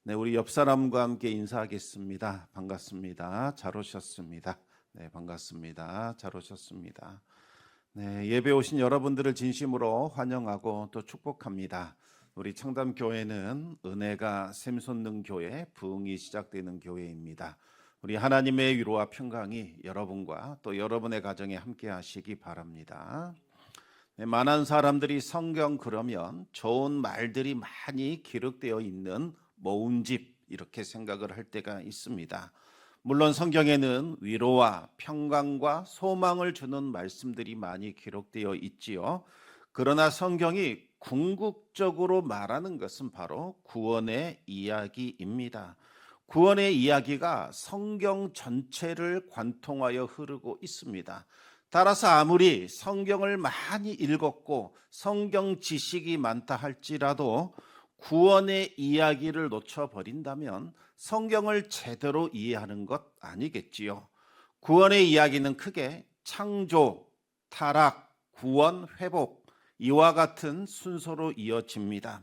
네, 우리 옆 사람과 함께 인사하겠습니다. 반갑습니다. 잘 오셨습니다. 네, 반갑습니다. 잘 오셨습니다. 네, 예배 오신 여러분들을 진심으로 환영하고 또 축복합니다. 우리 청담교회는 은혜가 샘솟는 교회, 부흥이 시작되는 교회입니다. 우리 하나님의 위로와 평강이 여러분과 또 여러분의 가정에 함께 하시기 바랍니다. 네, 많은 사람들이 성경 그러면 좋은 말들이 많이 기록되어 있는 모음집 이렇게 생각을 할 때가 있습니다. 물론 성경에는 위로와 평강과 소망을 주는 말씀들이 많이 기록되어 있지요. 그러나 성경이 궁극적으로 말하는 것은 바로 구원의 이야기입니다. 구원의 이야기가 성경 전체를 관통하여 흐르고 있습니다. 따라서 아무리 성경을 많이 읽었고 성경 지식이 많다 할지라도 구원의 이야기를 놓쳐버린다면 성경을 제대로 이해하는 것 아니겠지요. 구원의 이야기는 크게 창조, 타락, 구원, 회복 이와 같은 순서로 이어집니다.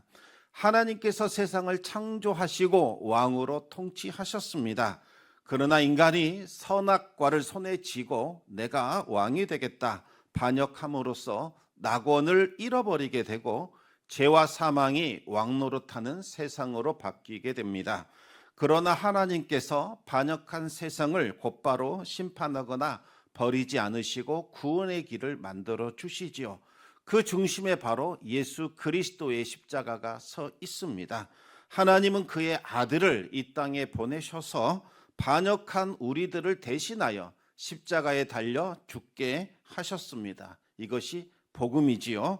하나님께서 세상을 창조하시고 왕으로 통치하셨습니다. 그러나 인간이 선악과를 손에 쥐고 내가 왕이 되겠다 반역함으로써 낙원을 잃어버리게 되고 죄와 사망이 왕노릇하는 세상으로 바뀌게 됩니다. 그러나 하나님께서 반역한 세상을 곧바로 심판하거나 버리지 않으시고 구원의 길을 만들어 주시지요. 그 중심에 바로 예수 그리스도의 십자가가 서 있습니다. 하나님은 그의 아들을 이 땅에 보내셔서 반역한 우리들을 대신하여 십자가에 달려 죽게 하셨습니다. 이것이 복음이지요.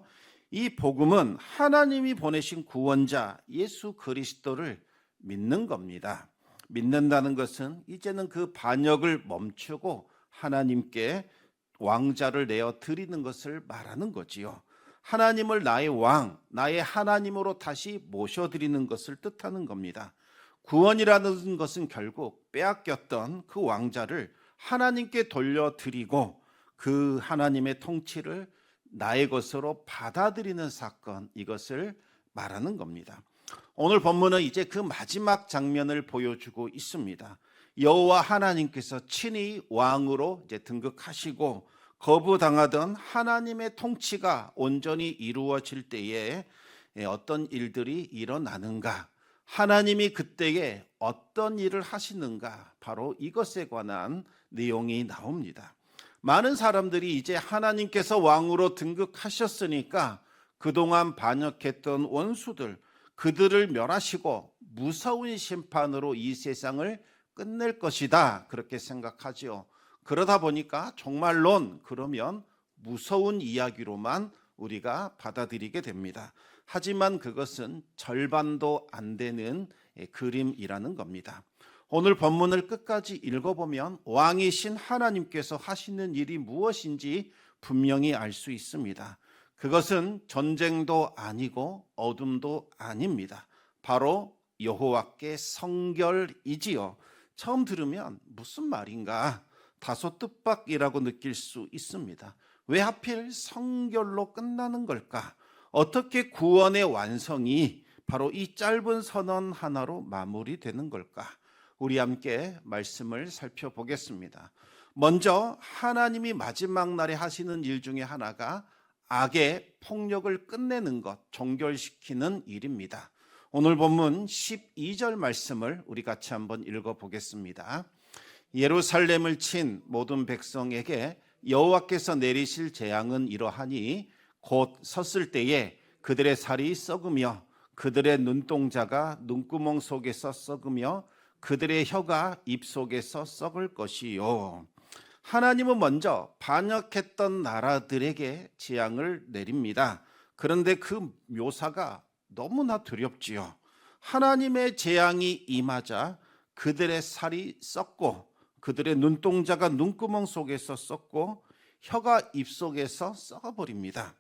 이 복음은 하나님이 보내신 구원자 예수 그리스도를 믿는 겁니다. 믿는다는 것은 이제는 그 반역을 멈추고 하나님께 왕자를 내어 드리는 것을 말하는 거지요. 하나님을 나의 왕, 나의 하나님으로 다시 모셔드리는 것을 뜻하는 겁니다. 구원이라는 것은 결국 빼앗겼던 그 왕자를 하나님께 돌려드리고 그 하나님의 통치를 나의 것으로 받아들이는 사건, 이것을 말하는 겁니다. 오늘 본문은 이제 그 마지막 장면을 보여주고 있습니다. 여호와 하나님께서 친히 왕으로 이제 등극하시고 거부당하던 하나님의 통치가 온전히 이루어질 때에 어떤 일들이 일어나는가? 하나님이 그때에 어떤 일을 하시는가? 바로 이것에 관한 내용이 나옵니다. 많은 사람들이 이제 하나님께서 왕으로 등극하셨으니까 그동안 반역했던 원수들, 그들을 멸하시고 무서운 심판으로 이 세상을 끝낼 것이다, 그렇게 생각하지요. 그러다 보니까 정말론 그러면 무서운 이야기로만 우리가 받아들이게 됩니다. 하지만 그것은 절반도 안 되는 그림이라는 겁니다. 오늘 본문을 끝까지 읽어보면 왕이신 하나님께서 하시는 일이 무엇인지 분명히 알 수 있습니다. 그것은 전쟁도 아니고 어둠도 아닙니다. 바로 여호와께 성결이지요. 처음 들으면 무슨 말인가 다소 뜻밖이라고 느낄 수 있습니다. 왜 하필 성결로 끝나는 걸까? 어떻게 구원의 완성이 바로 이 짧은 선언 하나로 마무리되는 걸까? 우리 함께 말씀을 살펴보겠습니다. 먼저 하나님이 마지막 날에 하시는 일 중에 하나가 악의 폭력을 끝내는 것, 종결시키는 일입니다. 오늘 본문 12절 말씀을 우리 같이 한번 읽어보겠습니다. 예루살렘을 친 모든 백성에게 여호와께서 내리실 재앙은 이러하니 곧 섰을 때에 그들의 살이 썩으며 그들의 눈동자가 눈구멍 속에서 썩으며 그들의 혀가 입 속에서 썩을 것이요. 하나님은 먼저 반역했던 나라들에게 재앙을 내립니다. 그런데 그 묘사가 너무나 두렵지요. 하나님의 재앙이 임하자 그들의 살이 썩고 그들의 눈동자가 눈구멍 속에서 썩고 혀가 입 속에서 썩어버립니다.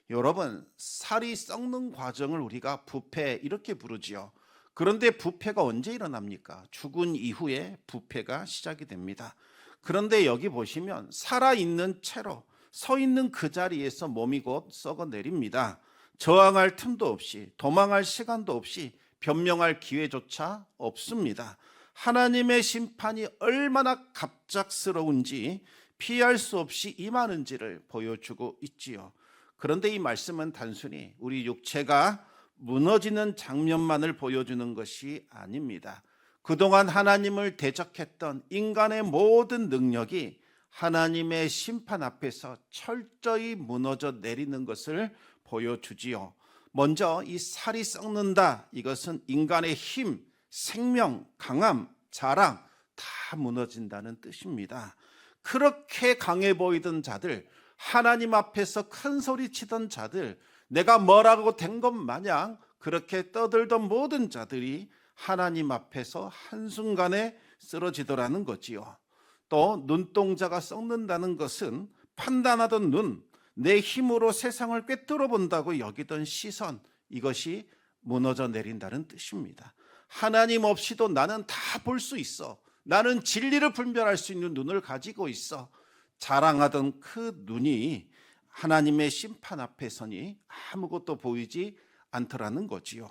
여러분, 살이 썩는 과정을 우리가 부패 이렇게 부르지요. 그런데 부패가 언제 일어납니까? 죽은 이후에 부패가 시작이 됩니다. 그런데 여기 보시면 살아있는 채로 서 있는 그 자리에서 몸이 곧 썩어내립니다. 저항할 틈도 없이 도망할 시간도 없이 변명할 기회조차 없습니다. 하나님의 심판이 얼마나 갑작스러운지 피할 수 없이 임하는지를 보여주고 있지요. 그런데 이 말씀은 단순히 우리 육체가 무너지는 장면만을 보여주는 것이 아닙니다. 그동안 하나님을 대적했던 인간의 모든 능력이 하나님의 심판 앞에서 철저히 무너져 내리는 것을 보여주지요. 먼저 이 살이 썩는다. 이것은 인간의 힘, 생명, 강함, 자랑 다 무너진다는 뜻입니다. 그렇게 강해 보이던 자들, 하나님 앞에서 큰 소리 치던 자들, 내가 뭐라고 된 것 마냥 그렇게 떠들던 모든 자들이 하나님 앞에서 한순간에 쓰러지더라는 거지요. 또 눈동자가 썩는다는 것은 판단하던 눈, 내 힘으로 세상을 꿰뚫어 본다고 여기던 시선, 이것이 무너져 내린다는 뜻입니다. 하나님 없이도 나는 다 볼 수 있어. 나는 진리를 분별할 수 있는 눈을 가지고 있어. 자랑하던 그 눈이 하나님의 심판 앞에 서니 아무것도 보이지 않더라는 거지요.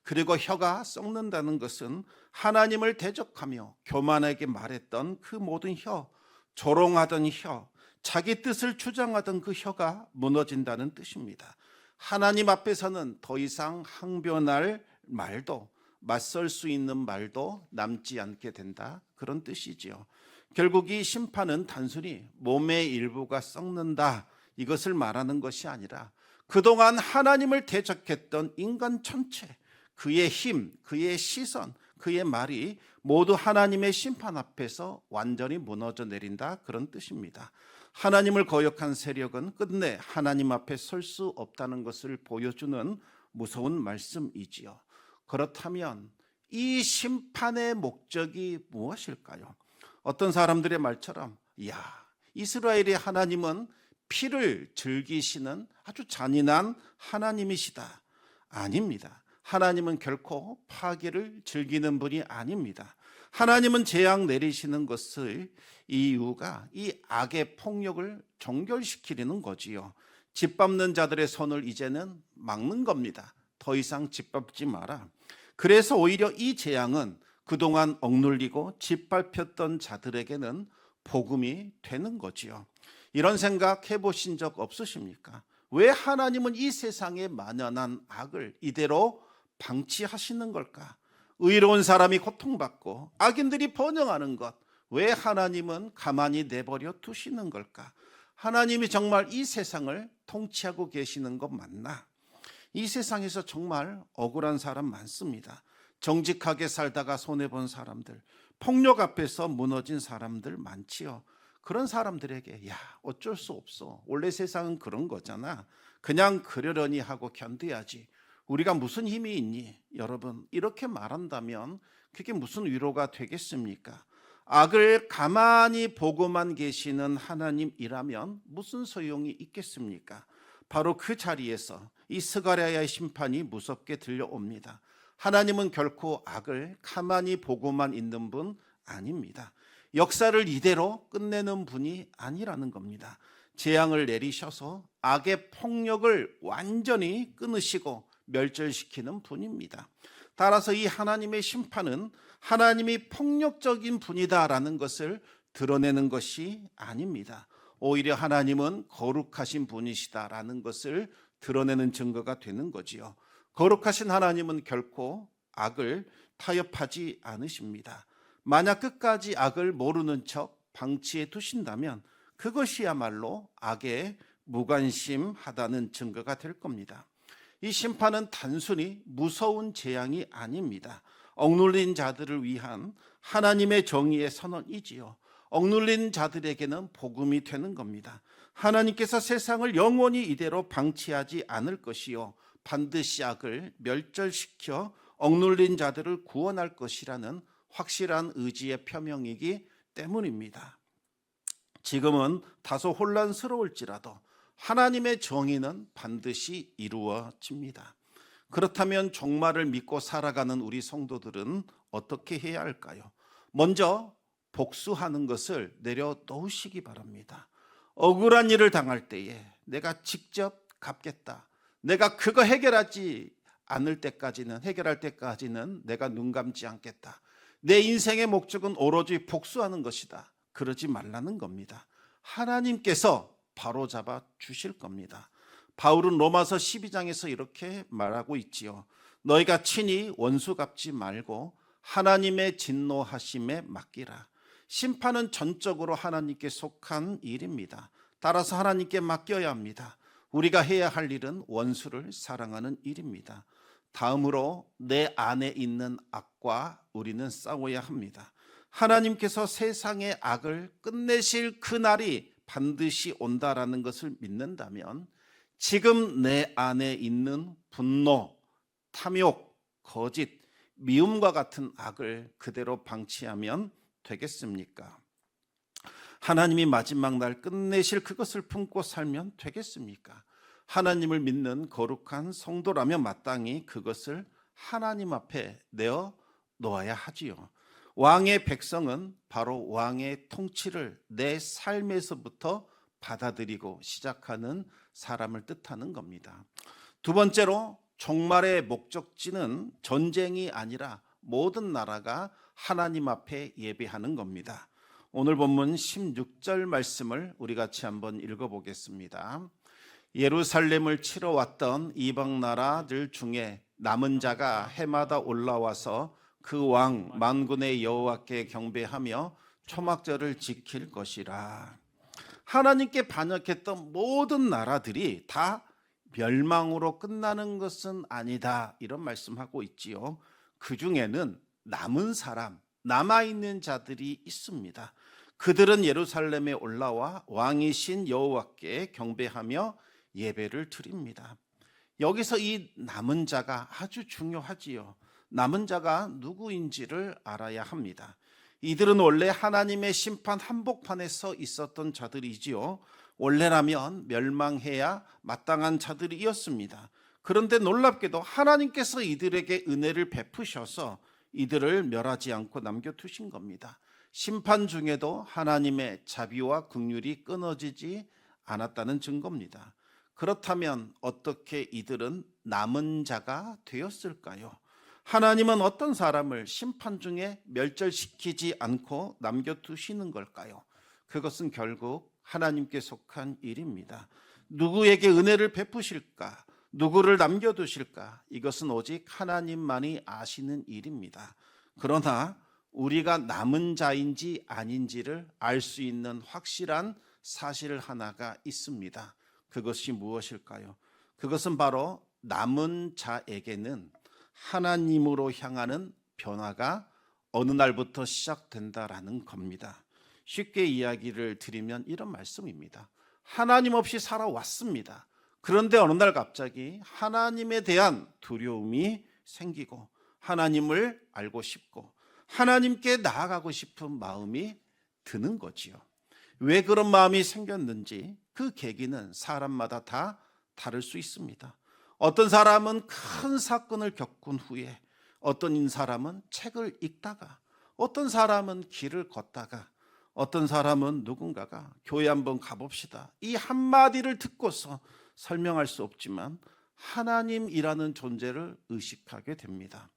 그리고 혀가 썩는다는 것은 하나님을 대적하며 교만하게 말했던 그 모든 혀, 조롱하던 혀, 자기 뜻을 주장하던 그 혀가 무너진다는 뜻입니다. 하나님 앞에서는 더 이상 항변할 말도, 맞설 수 있는 말도 남지 않게 된다, 그런 뜻이지요. 결국 이 심판은 단순히 몸의 일부가 썩는다, 이것을 말하는 것이 아니라 그동안 하나님을 대적했던 인간 전체, 그의 힘, 그의 시선, 그의 말이 모두 하나님의 심판 앞에서 완전히 무너져 내린다, 그런 뜻입니다. 하나님을 거역한 세력은 끝내 하나님 앞에 설 수 없다는 것을 보여주는 무서운 말씀이지요. 그렇다면 이 심판의 목적이 무엇일까요? 어떤 사람들의 말처럼 이스라엘의 하나님은 피를 즐기시는 아주 잔인한 하나님이시다. 아닙니다. 하나님은 결코 파괴를 즐기는 분이 아닙니다. 하나님은 재앙 내리시는 것의 이유가 이 악의 폭력을 종결시키려는 거지요. 짓밟는 자들의 손을 이제는 막는 겁니다. 더 이상 짓밟지 마라. 그래서 오히려 이 재앙은 그동안 억눌리고 짓밟혔던 자들에게는 복음이 되는 거지요. 이런 생각 해보신 적 없으십니까? 왜 하나님은 이 세상에 만연한 악을 이대로 방치하시는 걸까? 의로운 사람이 고통받고 악인들이 번영하는 것, 왜 하나님은 가만히 내버려 두시는 걸까? 하나님이 정말 이 세상을 통치하고 계시는 것 맞나? 이 세상에서 정말 억울한 사람 많습니다. 정직하게 살다가 손해본 사람들, 폭력 앞에서 무너진 사람들 많지요. 그런 사람들에게 어쩔 수 없어. 원래 세상은 그런 거잖아. 그냥 그러려니 하고 견뎌야지. 우리가 무슨 힘이 있니? 여러분, 이렇게 말한다면 그게 무슨 위로가 되겠습니까? 악을 가만히 보고만 계시는 하나님이라면 무슨 소용이 있겠습니까? 바로 그 자리에서 이 스가랴의 심판이 무섭게 들려옵니다. 하나님은 결코 악을 가만히 보고만 있는 분 아닙니다. 역사를 이대로 끝내는 분이 아니라는 겁니다. 재앙을 내리셔서 악의 폭력을 완전히 끊으시고 멸절시키는 분입니다. 따라서 이 하나님의 심판은 하나님이 폭력적인 분이다라는 것을 드러내는 것이 아닙니다. 오히려 하나님은 거룩하신 분이시다라는 것을 드러내는 증거가 되는 거지요. 거룩하신 하나님은 결코 악을 타협하지 않으십니다. 만약 끝까지 악을 모르는 척 방치해 두신다면 그것이야말로 악에 무관심하다는 증거가 될 겁니다. 이 심판은 단순히 무서운 재앙이 아닙니다. 억눌린 자들을 위한 하나님의 정의의 선언이지요. 억눌린 자들에게는 복음이 되는 겁니다. 하나님께서 세상을 영원히 이대로 방치하지 않을 것이요, 반드시 악을 멸절시켜 억눌린 자들을 구원할 것이라는 확실한 의지의 표명이기 때문입니다. 지금은 다소 혼란스러울지라도 하나님의 정의는 반드시 이루어집니다. 그렇다면 종말을 믿고 살아가는 우리 성도들은 어떻게 해야 할까요? 먼저 복수하는 것을 내려놓으시기 바랍니다. 억울한 일을 당할 때에 내가 직접 갚겠다, 내가 그거 해결하지 않을 때까지는, 해결할 때까지는 내가 눈 감지 않겠다. 내 인생의 목적은 오로지 복수하는 것이다. 그러지 말라는 겁니다. 하나님께서 바로잡아 주실 겁니다. 바울은 로마서 12장에서 이렇게 말하고 있지요. 너희가 친히 원수 갚지 말고 하나님의 진노하심에 맡기라. 심판은 전적으로 하나님께 속한 일입니다. 따라서 하나님께 맡겨야 합니다. 우리가 해야 할 일은 원수를 사랑하는 일입니다. 다음으로 내 안에 있는 악과 우리는 싸워야 합니다. 하나님께서 세상의 악을 끝내실 그날이 반드시 온다라는 것을 믿는다면 지금 내 안에 있는 분노, 탐욕, 거짓, 미움과 같은 악을 그대로 방치하면 되겠습니까? 하나님이 마지막 날 끝내실 그것을 품고 살면 되겠습니까? 하나님을 믿는 거룩한 성도라면 마땅히 그것을 하나님 앞에 내어 놓아야 하지요. 왕의 백성은 바로 왕의 통치를 내 삶에서부터 받아들이고 시작하는 사람을 뜻하는 겁니다. 두 번째로 종말의 목적지는 전쟁이 아니라 모든 나라가 하나님 앞에 예배하는 겁니다. 오늘 본문 16절 말씀을 우리 같이 한번 읽어보겠습니다. 예루살렘을 치러 왔던 이방 나라들 중에 남은 자가 해마다 올라와서 그 왕 만군의 여호와께 경배하며 초막절을 지킬 것이라. 하나님께 반역했던 모든 나라들이 다 멸망으로 끝나는 것은 아니다, 이런 말씀하고 있지요. 그 중에는 남은 사람, 남아있는 자들이 있습니다. 그들은 예루살렘에 올라와 왕이신 여호와께 경배하며 예배를 드립니다. 여기서 이 남은 자가 아주 중요하지요. 남은 자가 누구인지를 알아야 합니다. 이들은 원래 하나님의 심판 한복판에 서 있었던 자들이지요. 원래라면 멸망해야 마땅한 자들이었습니다. 그런데 놀랍게도 하나님께서 이들에게 은혜를 베푸셔서 이들을 멸하지 않고 남겨두신 겁니다. 심판 중에도 하나님의 자비와 긍휼이 끊어지지 않았다는 증거입니다. 그렇다면 어떻게 이들은 남은 자가 되었을까요? 하나님은 어떤 사람을 심판 중에 멸절시키지 않고 남겨두시는 걸까요? 그것은 결국 하나님께 속한 일입니다. 누구에게 은혜를 베푸실까? 누구를 남겨두실까? 이것은 오직 하나님만이 아시는 일입니다. 그러나 우리가 남은 자인지 아닌지를 알 수 있는 확실한 사실 하나가 있습니다. 그것이 무엇일까요? 그것은 바로 남은 자에게는 하나님으로 향하는 변화가 어느 날부터 시작된다라는 겁니다. 쉽게 이야기를 드리면 이런 말씀입니다. 하나님 없이 살아왔습니다. 그런데 어느 날 갑자기 하나님에 대한 두려움이 생기고 하나님을 알고 싶고 하나님께 나아가고 싶은 마음이 드는 거지요. 왜 그런 마음이 생겼는지 그 계기는 사람마다 다 다를 수 있습니다. 어떤 사람은 큰 사건을 겪은 후에, 어떤 사람은 책을 읽다가, 어떤 사람은 길을 걷다가, 어떤 사람은 누군가가 교회 한번 가봅시다, 이 한마디를 듣고서 설명할 수 없지만 하나님이라는 존재를 의식하게 됩니다.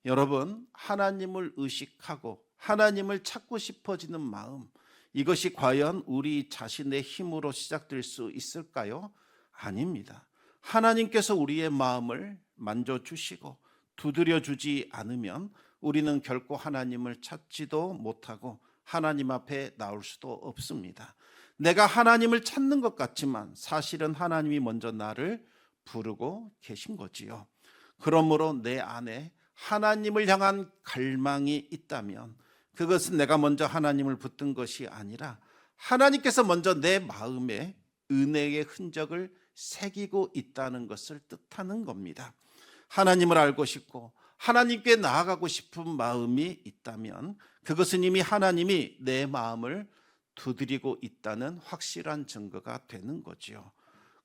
여러분, 하나님을 의식하고 하나님을 찾고 싶어지는 마음, 이것이 과연 우리 자신의 힘으로 시작될 수 있을까요? 아닙니다. 하나님께서 우리의 마음을 만져주시고 두드려주지 않으면 우리는 결코 하나님을 찾지도 못하고 하나님 앞에 나올 수도 없습니다. 내가 하나님을 찾는 것 같지만 사실은 하나님이 먼저 나를 부르고 계신 거지요. 그러므로 내 안에 하나님을 향한 갈망이 있다면 그것은 내가 먼저 하나님을 붙든 것이 아니라 하나님께서 먼저 내 마음에 은혜의 흔적을 새기고 있다는 것을 뜻하는 겁니다. 하나님을 알고 싶고 하나님께 나아가고 싶은 마음이 있다면 그것은 이미 하나님이 내 마음을 두드리고 있다는 확실한 증거가 되는 거지요.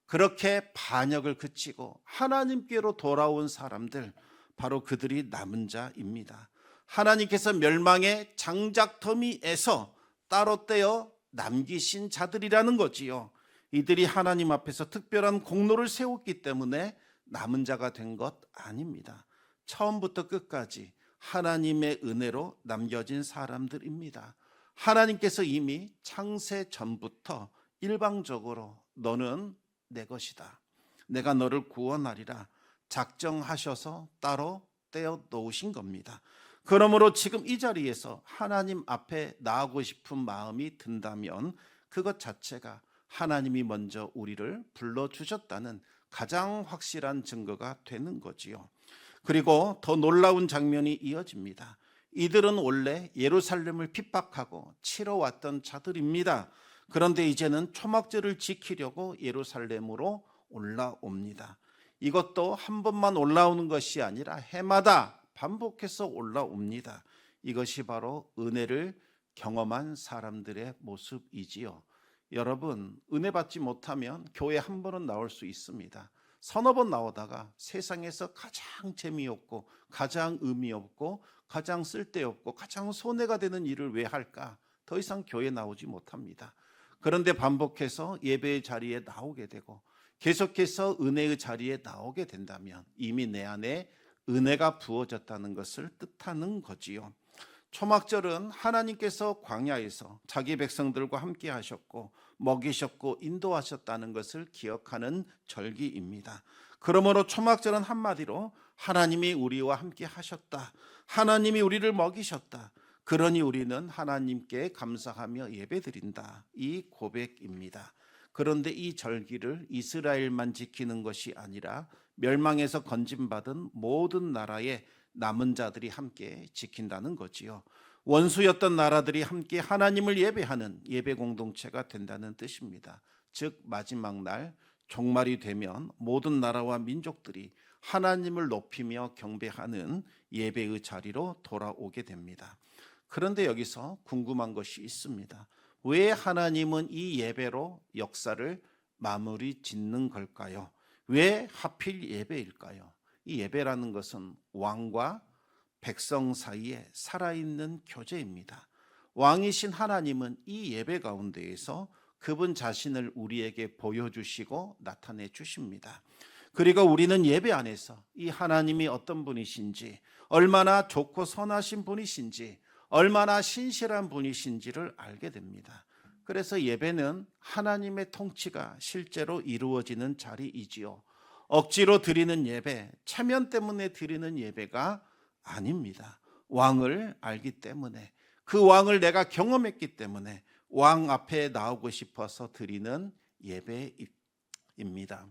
그렇게 반역을 그치고 하나님께로 돌아온 사람들, 바로 그들이 남은 자입니다. 하나님께서 멸망의 장작더미에서 따로 떼어 남기신 자들이라는 거지요. 이들이 하나님 앞에서 특별한 공로를 세웠기 때문에 남은 자가 된 것 아닙니다. 처음부터 끝까지 하나님의 은혜로 남겨진 사람들입니다. 하나님께서 이미 창세 전부터 일방적으로 너는 내 것이다, 내가 너를 구원하리라 작정하셔서 따로 떼어 놓으신 겁니다. 그러므로 지금 이 자리에서 하나님 앞에 나아가고 싶은 마음이 든다면 그것 자체가 하나님이 먼저 우리를 불러주셨다는 가장 확실한 증거가 되는 거지요. 그리고 더 놀라운 장면이 이어집니다. 이들은 원래 예루살렘을 핍박하고 치러 왔던 자들입니다. 그런데 이제는 초막절을 지키려고 예루살렘으로 올라옵니다. 이것도 한 번만 올라오는 것이 아니라 해마다 반복해서 올라옵니다. 이것이 바로 은혜를 경험한 사람들의 모습이지요. 여러분, 은혜 받지 못하면 교회 한 번은 나올 수 있습니다. 서너 번 나오다가 세상에서 가장 재미없고 가장 의미 없고 가장 쓸데없고 가장 손해가 되는 일을 왜 할까? 더 이상 교회 나오지 못합니다. 그런데 반복해서 예배의 자리에 나오게 되고 계속해서 은혜의 자리에 나오게 된다면 이미 내 안에 은혜가 부어졌다는 것을 뜻하는 거지요. 초막절은 하나님께서 광야에서 자기 백성들과 함께 하셨고 먹이셨고 인도하셨다는 것을 기억하는 절기입니다. 그러므로 초막절은 한마디로 하나님이 우리와 함께 하셨다, 하나님이 우리를 먹이셨다, 그러니 우리는 하나님께 감사하며 예배드린다, 이 고백입니다. 그런데 이 절기를 이스라엘만 지키는 것이 아니라 멸망에서 건짐받은 모든 나라의 남은 자들이 함께 지킨다는 거지요. 원수였던 나라들이 함께 하나님을 예배하는 예배 공동체가 된다는 뜻입니다. 즉 마지막 날 종말이 되면 모든 나라와 민족들이 하나님을 높이며 경배하는 예배의 자리로 돌아오게 됩니다. 그런데 여기서 궁금한 것이 있습니다. 왜 하나님은 이 예배로 역사를 마무리 짓는 걸까요? 왜 하필 예배일까요? 이 예배라는 것은 왕과 백성 사이에 살아있는 교제입니다. 왕이신 하나님은 이 예배 가운데에서 그분 자신을 우리에게 보여주시고 나타내 주십니다. 그리고 우리는 예배 안에서 이 하나님이 어떤 분이신지, 얼마나 좋고 선하신 분이신지, 얼마나 신실한 분이신지를 알게 됩니다. 그래서 예배는 하나님의 통치가 실제로 이루어지는 자리이지요. 억지로 드리는 예배, 체면 때문에 드리는 예배가 아닙니다. 왕을 알기 때문에, 그 왕을 내가 경험했기 때문에 왕 앞에 나오고 싶어서 드리는 예배입니다.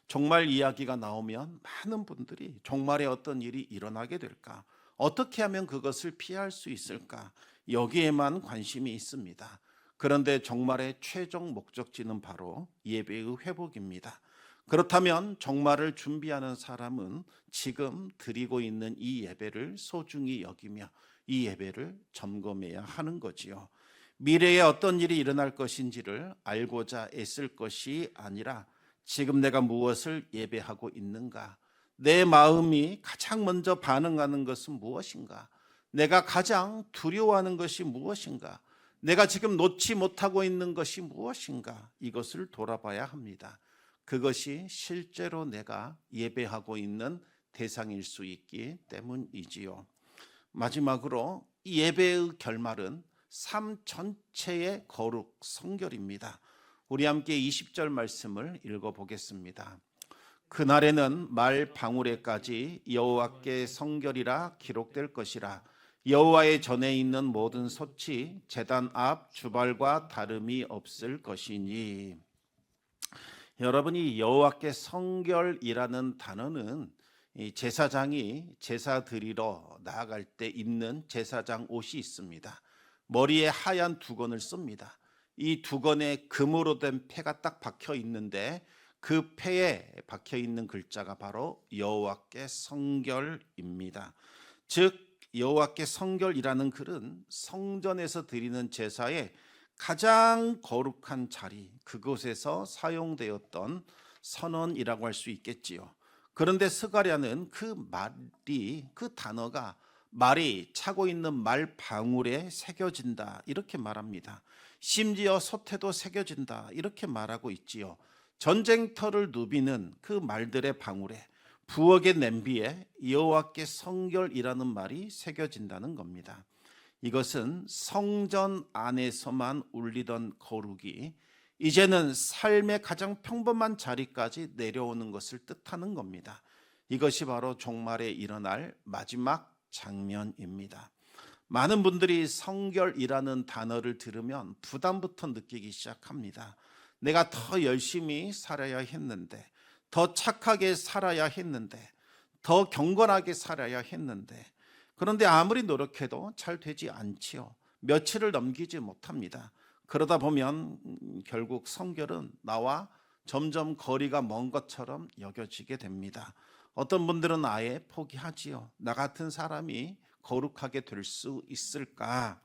종말 이야기가 나오면 많은 분들이 종말에 어떤 일이 일어나게 될까? 어떻게 하면 그것을 피할 수 있을까? 여기에만 관심이 있습니다. 그런데 종말의 최종 목적지는 바로 예배의 회복입니다. 그렇다면 종말을 준비하는 사람은 지금 드리고 있는 이 예배를 소중히 여기며 이 예배를 점검해야 하는 거지요. 미래에 어떤 일이 일어날 것인지를 알고자 애쓸 것이 아니라 지금 내가 무엇을 예배하고 있는가? 내 마음이 가장 먼저 반응하는 것은 무엇인가? 내가 가장 두려워하는 것이 무엇인가? 내가 지금 놓지 못하고 있는 것이 무엇인가? 이것을 돌아봐야 합니다. 그것이 실제로 내가 예배하고 있는 대상일 수 있기 때문이지요. 마지막으로 이 예배의 결말은 삶 전체의 거룩 성결입니다. 우리 함께 20절 말씀을 읽어보겠습니다. 그날에는 말 방울에까지 여호와께 성결이라 기록될 것이라. 여호와의 전에 있는 모든 솥이 제단 앞 주발과 다름이 없을 것이니. 여러분이 여호와께 성결이라는 단어는 제사장이 제사 드리러 나아갈 때 입는 제사장 옷이 있습니다. 머리에 하얀 두건을 씁니다. 이 두건에 금으로 된 패가 딱 박혀 있는데 그 패에 박혀 있는 글자가 바로 여호와께 성결입니다. 즉 여호와께 성결이라는 글은 성전에서 드리는 제사의 가장 거룩한 자리, 그곳에서 사용되었던 선언이라고 할 수 있겠지요. 그런데 스가랴는 그 말이, 그 단어가 말이 차고 있는 말 방울에 새겨진다 이렇게 말합니다. 심지어 솥에도 새겨진다 이렇게 말하고 있지요. 전쟁터를 누비는 그 말들의 방울에 부엌의 냄비에 여호와께 성결이라는 말이 새겨진다는 겁니다. 이것은 성전 안에서만 울리던 거룩이 이제는 삶의 가장 평범한 자리까지 내려오는 것을 뜻하는 겁니다. 이것이 바로 종말에 일어날 마지막 장면입니다. 많은 분들이 성결이라는 단어를 들으면 부담부터 느끼기 시작합니다. 내가 더 열심히 살아야 했는데, 더 착하게 살아야 했는데, 더 경건하게 살아야 했는데, 그런데 아무리 노력해도 잘 되지 않지요. 며칠을 넘기지 못합니다. 그러다 보면 결국 성결은 나와 점점 거리가 먼 것처럼 여겨지게 됩니다. 어떤 분들은 아예 포기하지요. 나 같은 사람이 거룩하게 될 수 있을까?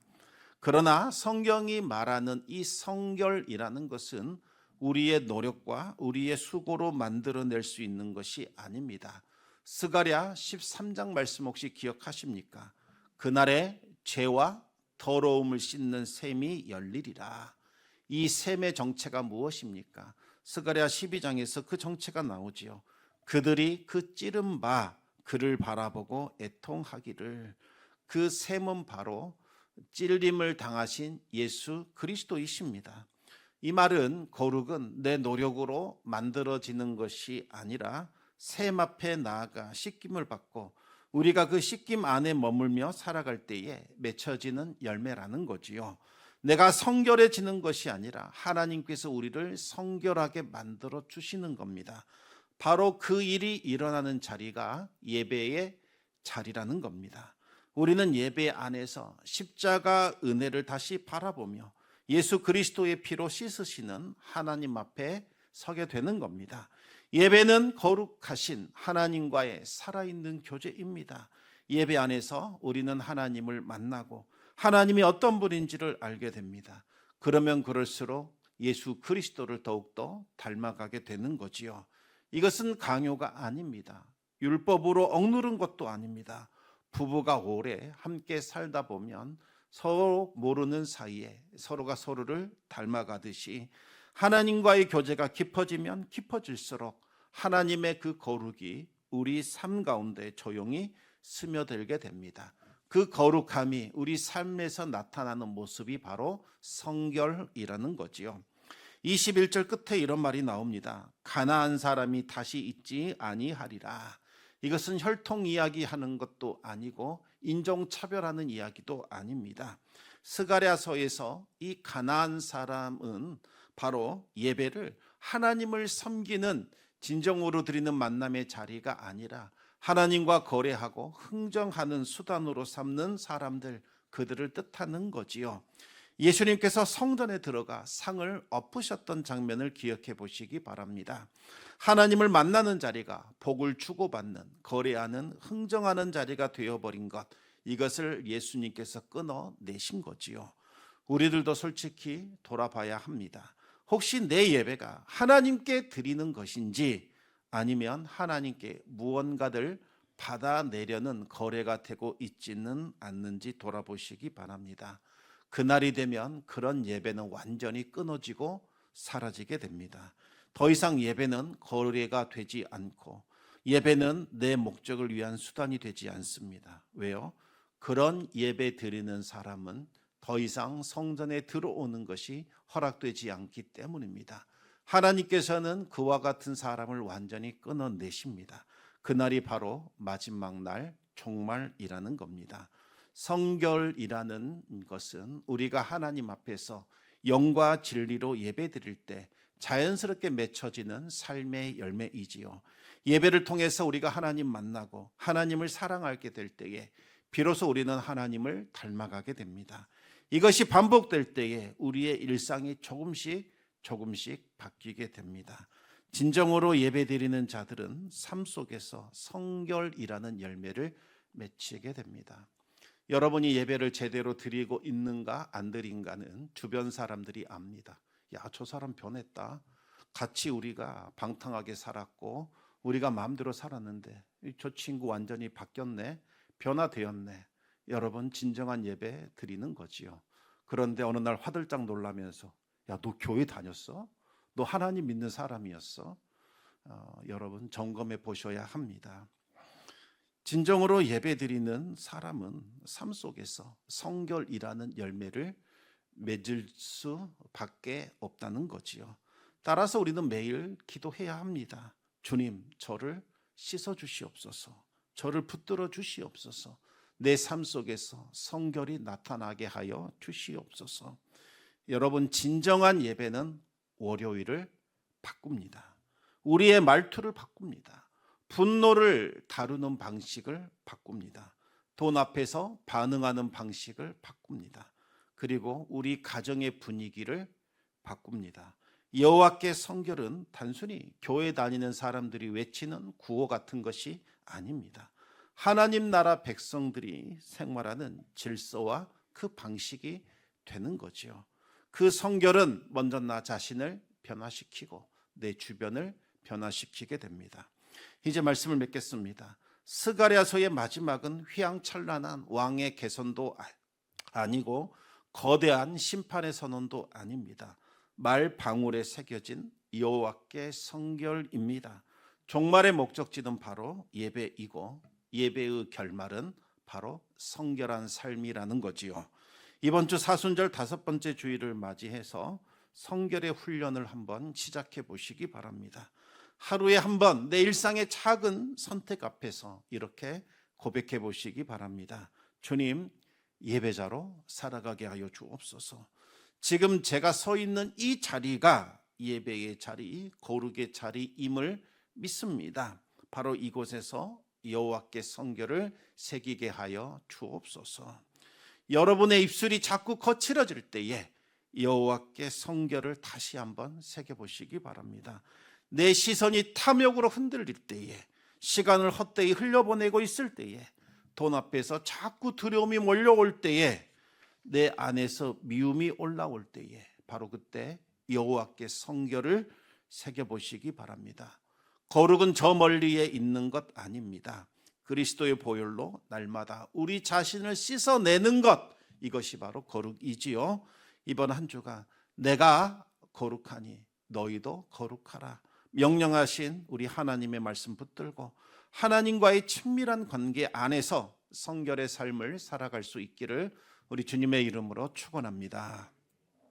그러나 성경이 말하는 이 성결이라는 것은 우리의 노력과 우리의 수고로 만들어낼 수 있는 것이 아닙니다. 스가랴 13장 말씀 혹시 기억하십니까? 그날에 죄와 더러움을 씻는 셈이 열리리라. 이 셈의 정체가 무엇입니까? 스가랴 12장에서 그 정체가 나오지요. 그들이 그 찌른 바 그를 바라보고 애통하기를. 그 셈은 바로 찔림을 당하신 예수 그리스도이십니다. 이 말은 거룩은 내 노력으로 만들어지는 것이 아니라 셈 앞에 나아가 씻김을 받고 우리가 그 씻김 안에 머물며 살아갈 때에 맺혀지는 열매라는 거지요. 내가 성결해지는 것이 아니라 하나님께서 우리를 성결하게 만들어 주시는 겁니다. 바로 그 일이 일어나는 자리가 예배의 자리라는 겁니다. 우리는 예배 안에서 십자가 은혜를 다시 바라보며 예수 그리스도의 피로 씻으시는 하나님 앞에 서게 되는 겁니다. 예배는 거룩하신 하나님과의 살아있는 교제입니다. 예배 안에서 우리는 하나님을 만나고 하나님이 어떤 분인지를 알게 됩니다. 그러면 그럴수록 예수 그리스도를 더욱더 닮아가게 되는 거지요. 이것은 강요가 아닙니다. 율법으로 억누른 것도 아닙니다. 부부가 오래 함께 살다 보면 서로 모르는 사이에 서로가 서로를 닮아가듯이 하나님과의 교제가 깊어지면 깊어질수록 하나님의 그 거룩이 우리 삶 가운데 조용히 스며들게 됩니다. 그 거룩함이 우리 삶에서 나타나는 모습이 바로 성결이라는 거지요. 21절 끝에 이런 말이 나옵니다. 가나안 사람이 다시 있지 아니하리라. 이것은 혈통 이야기하는 것도 아니고 인종차별하는 이야기도 아닙니다. 스가랴서에서 이 가나안 사람은 바로 예배를 하나님을 섬기는 진정으로 드리는 만남의 자리가 아니라 하나님과 거래하고 흥정하는 수단으로 삼는 사람들, 그들을 뜻하는 거지요. 예수님께서 성전에 들어가 상을 엎으셨던 장면을 기억해 보시기 바랍니다. 하나님을 만나는 자리가 복을 주고받는, 거래하는, 흥정하는 자리가 되어버린 것, 이것을 예수님께서 끊어내신 거지요. 우리들도 솔직히 돌아봐야 합니다. 혹시 내 예배가 하나님께 드리는 것인지 아니면 하나님께 무언가를 받아내려는 거래가 되고 있지는 않는지 돌아보시기 바랍니다. 그날이 되면 그런 예배는 완전히 끊어지고 사라지게 됩니다. 더 이상 예배는 거래가 되지 않고 예배는 내 목적을 위한 수단이 되지 않습니다. 왜요? 그런 예배 드리는 사람은 더 이상 성전에 들어오는 것이 허락되지 않기 때문입니다. 하나님께서는 그와 같은 사람을 완전히 끊어내십니다. 그날이 바로 마지막 날 종말이라는 겁니다. 성결이라는 것은 우리가 하나님 앞에서 영과 진리로 예배드릴 때 자연스럽게 맺혀지는 삶의 열매이지요. 예배를 통해서 우리가 하나님 만나고 하나님을 사랑하게 될 때에 비로소 우리는 하나님을 닮아가게 됩니다. 이것이 반복될 때에 우리의 일상이 조금씩 바뀌게 됩니다. 진정으로 예배드리는 자들은 삶 속에서 성결이라는 열매를 맺히게 됩니다. 여러분이 예배를 제대로 드리고 있는가 안 드린가는 주변 사람들이 압니다. 야, 저 사람 변했다. 같이 우리가 방탕하게 살았고 우리가 마음대로 살았는데 저 친구 완전히 바뀌었네, 변화되었네. 여러분, 진정한 예배 드리는 거지요. 그런데 어느 날 화들짝 놀라면서 야, 너 교회 다녔어? 너 하나님 믿는 사람이었어? 여러분 점검해 보셔야 합니다. 진정으로 예배드리는 사람은 삶 속에서 성결이라는 열매를 맺을 수밖에 없다는 거지요. 따라서 우리는 매일 기도해야 합니다. 주님, 저를 씻어 주시옵소서. 저를 붙들어 주시옵소서. 내 삶 속에서 성결이 나타나게 하여 주시옵소서. 여러분, 진정한 예배는 월요일을 바꿉니다. 우리의 말투를 바꿉니다. 분노를 다루는 방식을 바꿉니다. 돈 앞에서 반응하는 방식을 바꿉니다. 그리고 우리 가정의 분위기를 바꿉니다. 여호와께 성결은 단순히 교회 다니는 사람들이 외치는 구호 같은 것이 아닙니다. 하나님 나라 백성들이 생활하는 질서와 그 방식이 되는 거지요. 그 성결은 먼저 나 자신을 변화시키고 내 주변을 변화시키게 됩니다. 이제 말씀을 맺겠습니다. 스가랴서의 마지막은 휘황찬란한 왕의 개선도 아니고 거대한 심판의 선언도 아닙니다. 말 방울에 새겨진 여호와께 성결입니다. 종말의 목적지는 바로 예배이고 예배의 결말은 바로 성결한 삶이라는 거지요. 이번 주 사순절 5번째 주일을 맞이해서 성결의 훈련을 한번 시작해 보시기 바랍니다. 하루에 한 번 내 일상의 작은 선택 앞에서 이렇게 고백해 보시기 바랍니다. 주님, 예배자로 살아가게 하여 주옵소서. 지금 제가 서 있는 이 자리가 예배의 자리, 거룩의 자리임을 믿습니다. 바로 이곳에서 여호와께 성결을 새기게 하여 주옵소서. 여러분의 입술이 자꾸 거칠어질 때에 여호와께 성결을 다시 한번 새겨보시기 바랍니다. 내 시선이 탐욕으로 흔들릴 때에, 시간을 헛되이 흘려보내고 있을 때에, 돈 앞에서 자꾸 두려움이 몰려올 때에, 내 안에서 미움이 올라올 때에 바로 그때 여호와께 성결을 새겨보시기 바랍니다. 거룩은 저 멀리에 있는 것 아닙니다. 그리스도의 보혈로 날마다 우리 자신을 씻어내는 것, 이것이 바로 거룩이지요. 이번 한 주가 내가 거룩하니 너희도 거룩하라 명령하신 우리 하나님의 말씀 붙들고 하나님과의 친밀한 관계 안에서 성결의 삶을 살아갈 수 있기를 우리 주님의 이름으로 축원합니다.